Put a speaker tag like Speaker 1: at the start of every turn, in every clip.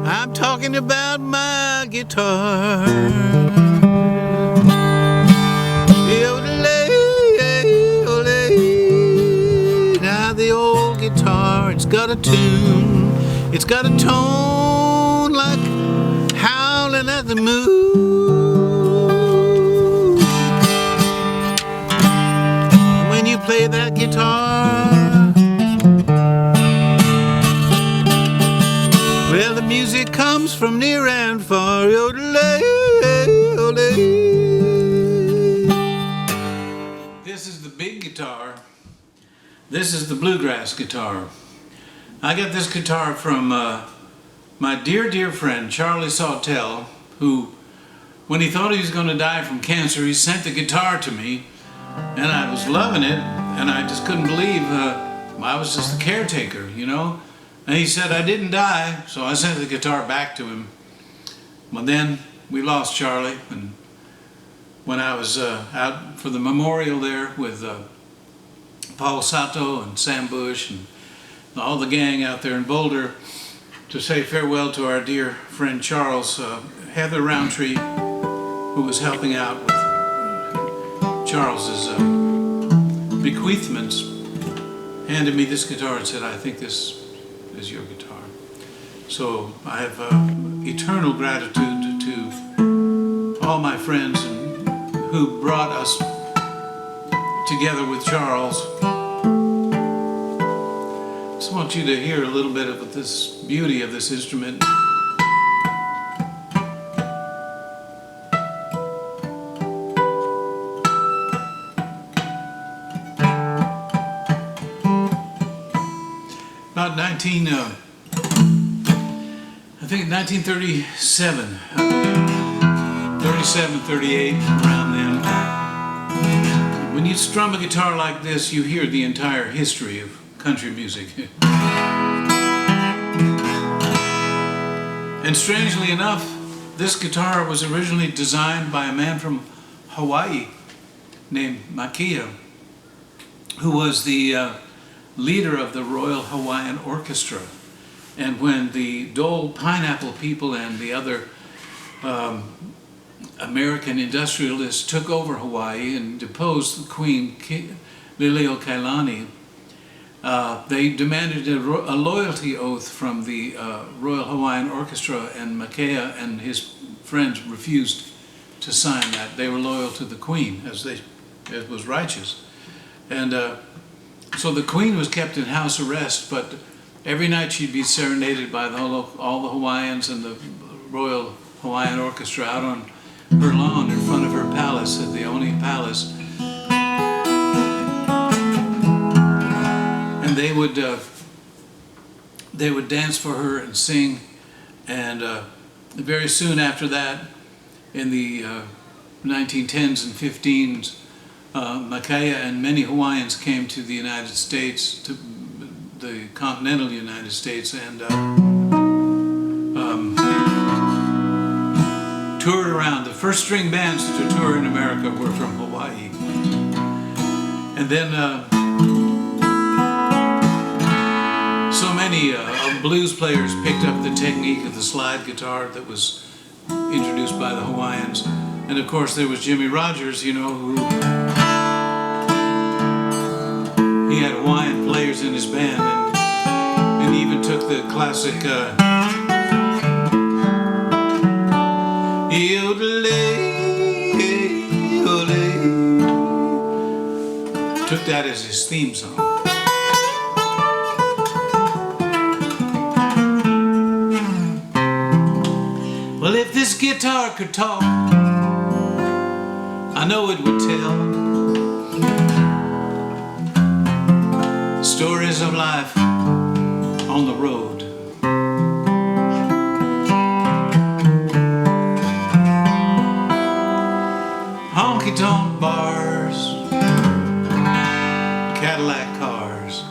Speaker 1: I'm talking about my guitar. Now the old guitar, it's got a tune, it's got a tone like howling at the moon. When you play that guitar, well, the music comes from near and far. This is the big guitar. This is the bluegrass guitar. I got this guitar from my dear friend Charlie Sawtell, who, when he thought he was going to die from cancer, he sent the guitar to me, and I was loving it, and I just couldn't believe I was just the caretaker, you know. And he said I didn't die, so I sent the guitar back to him. Well, then we lost Charlie, and when I was out for the memorial there with Paul Sato and Sam Bush and all the gang out there in Boulder to say farewell to our dear friend Charles, Heather Roundtree, who was helping out with Charles's bequeathments, handed me this guitar and said, I think this is your guitar. So I have eternal gratitude to all my friends who brought us together with Charles. Just want you to hear a little bit of this beauty of this instrument. About 1937, 37, 38, around then. When you strum a guitar like this, you hear the entire history of country music. And strangely enough, this guitar was originally designed by a man from Hawaii named Makea, who was the leader of the Royal Hawaiian Orchestra. And when the Dole Pineapple people and the other American industrialists took over Hawaii and deposed the Queen Liliuokalani, they demanded a loyalty oath from the Royal Hawaiian Orchestra, and Makea and his friends refused to sign that. They were loyal to the Queen, as was righteous. And so the Queen was kept in house arrest, but every night she'd be serenaded by all the Hawaiians and the Royal Hawaiian Orchestra out on her lawn in front of her palace at the Oni Palace. And they would dance for her and sing. And very soon after that, in the 1910s and 15s, Makea and many Hawaiians came to the United States, to the continental United States, and toured around. The first string bands to tour in America were from Hawaii. And then so many blues players picked up the technique of the slide guitar that was introduced by the Hawaiians. And of course there was Jimmy Rogers, you know, who he had Hawaiian players in his band, and he even took the classic took that as his theme song. Well, if this guitar could talk, I know it would tell stories of life on the road. Honky-tonk bars, Cadillac cars,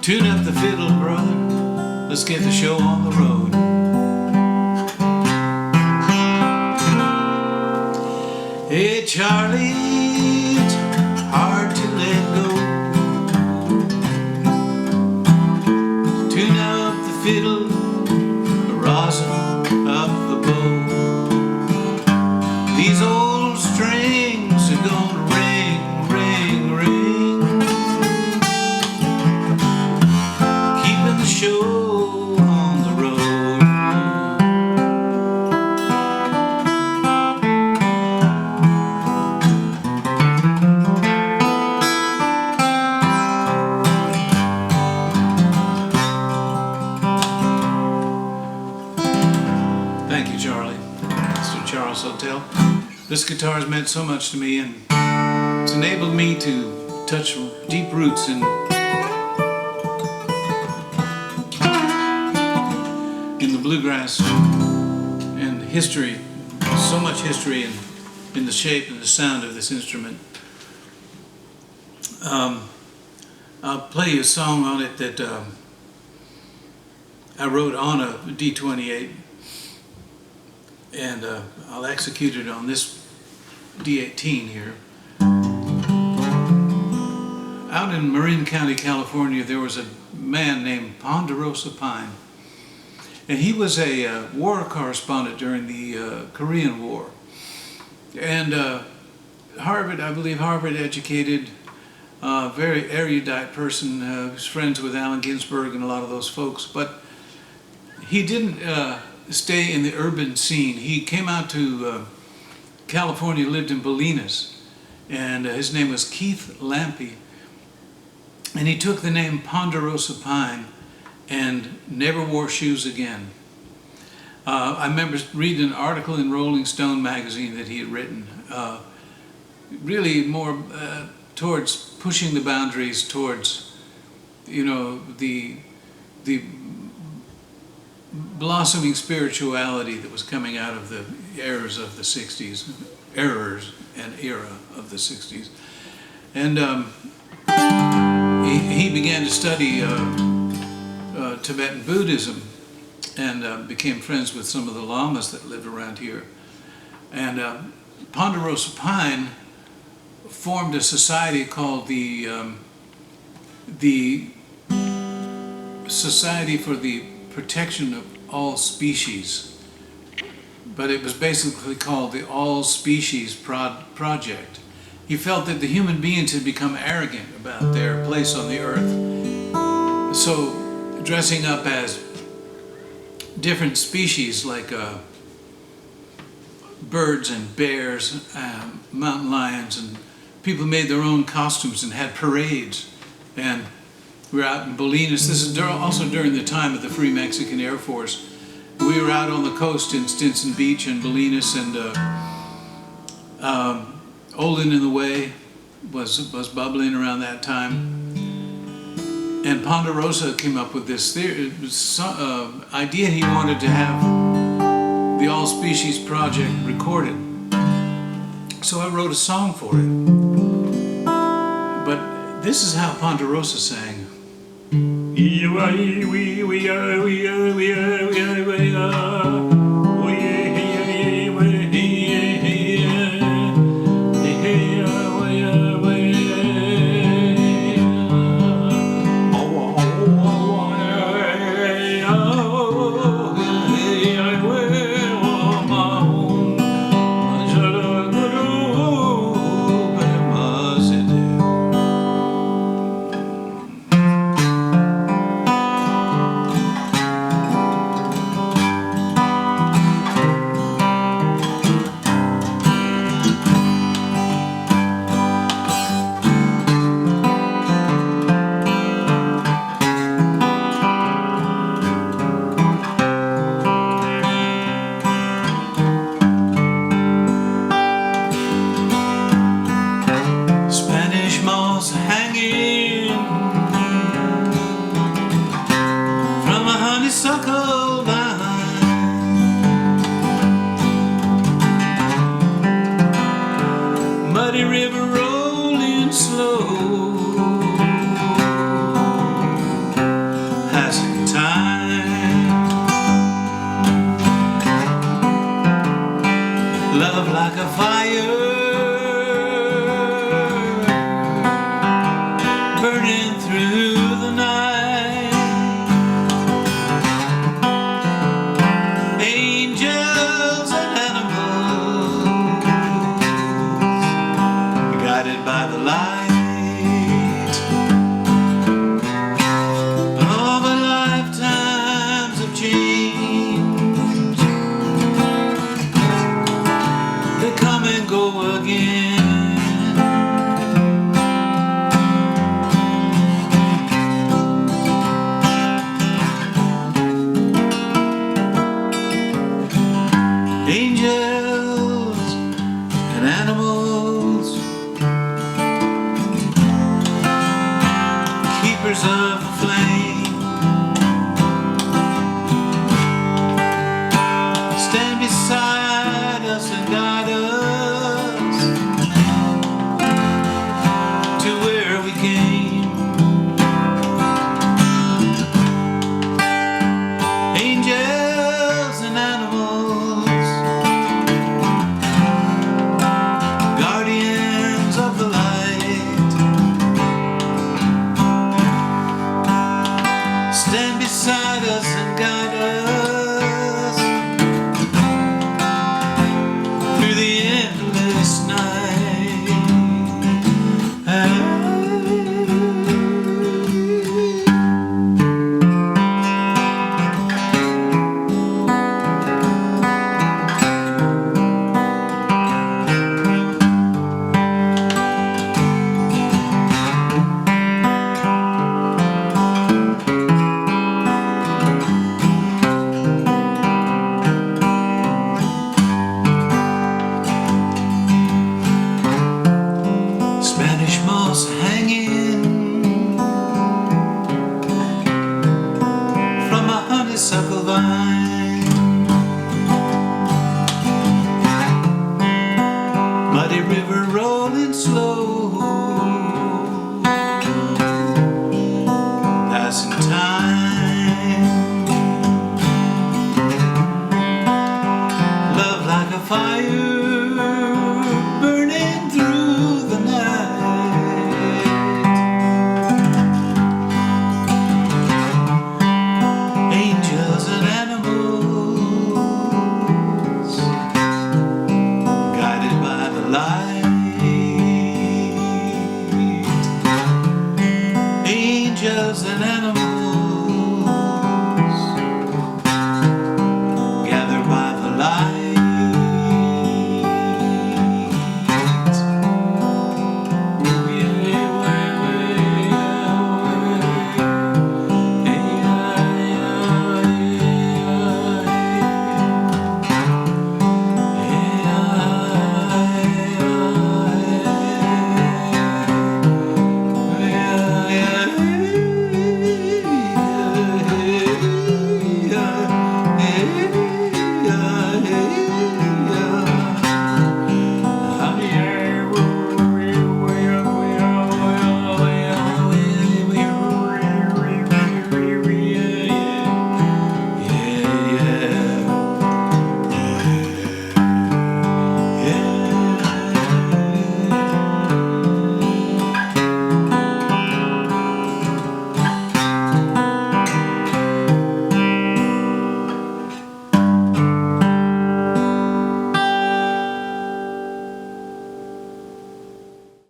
Speaker 1: tune up the fiddle, brother, let's get the show on the road. Hey Charlie, it's hard to let go. fiddle rosin up the bow. These old strings are gonna ring, ring, ring, keeping the show on the road. Thank you, Charlie. Mr. Charles Hotel. This guitar has meant so much to me, and it's enabled me to touch deep roots in the bluegrass and history. So much history in the shape and the sound of this instrument. I'll play you a song on it that I wrote on a D-18. And I'll execute it on this D-18 here. Out in Marin County, California, there was a man named Ponderosa Pine. And he was a war correspondent during the Korean War. And Harvard, I believe Harvard educated, very erudite person, who's friends with Allen Ginsberg and a lot of those folks. But he didn't stay in the urban scene. He came out to California, lived in Bolinas, and his name was Keith Lampy, and he took the name Ponderosa Pine and never wore shoes again. I remember reading an article in Rolling Stone magazine that he had written, really more towards pushing the boundaries towards, you know, the blossoming spirituality that was coming out of the errors of the 60s, errors and era of the 60s. And he began to study Tibetan Buddhism and became friends with some of the lamas that lived around here. And Ponderosa Pine formed a society called the Society for the Protection of All Species, but it was basically called the All Species Project. He felt that the human beings had become arrogant about their place on the earth, so dressing up as different species like birds and bears, mountain lions, and people made their own costumes and had parades. And we were out in Bolinas. This is also during the time of the Free Mexican Air Force. We were out on the coast in Stinson Beach and Bolinas, and Olin in the Way was bubbling around that time. And Ponderosa came up with this idea. He wanted to have the All Species Project recorded. So I wrote a song for it. But this is how Ponderosa sang. burning through the night. of a flame. Stand beside us and guide us to where we came. Angels and animals, guardians of the light, stand beside us and guide us through the endless night. Spanish moss hanging from a honeysuckle vine, muddy river rolling slow, passing time, love like a fire burning through the night. Angels and animals, guided by the light. Angels and animals,